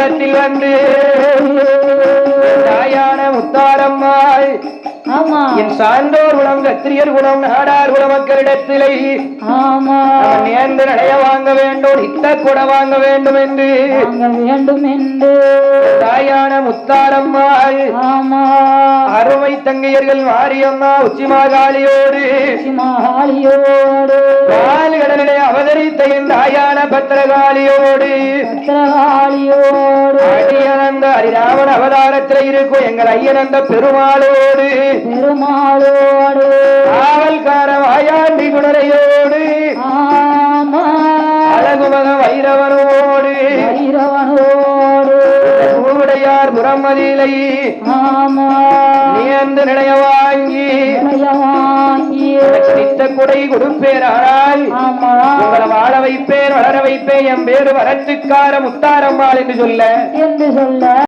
அவதாரத்தில் வந்து தாயான முத்தாரம்மாள் என் சான்றோர் குலம் கத்திரியர் குலம் நாடார் குல மக்களிடத்திலே நேர்ந்து நடைய வாங்க வேண்டும் இத்த கூட வாங்க வேண்டும் என்று தாயான முத்தாரம்மாள் அருமை தங்கையர்கள் மாரியம்மா உச்சிமாகாளியோடு கடலிலே அவதரித்த என் தாயான பத்திரகாளியோடு அடியனந்த ஹரிராமன் அவதாரத்தில் இருக்கும் எங்கள் ஐயனந்த பெருமாளோடு காவல்கார வாயாண்டி குணரையோடு அழகுமக வைரவனோடு உடையார் புறமதிலை நேர்ந்து நிலைய வாங்கி நித்த குடை கொடுப்பேரால் உங்களை வாழ வைப்பேன் வளர வைப்பேன் என் பேரு வரத்துக்கார முத்தாரம்மாள் என்று சொல்ல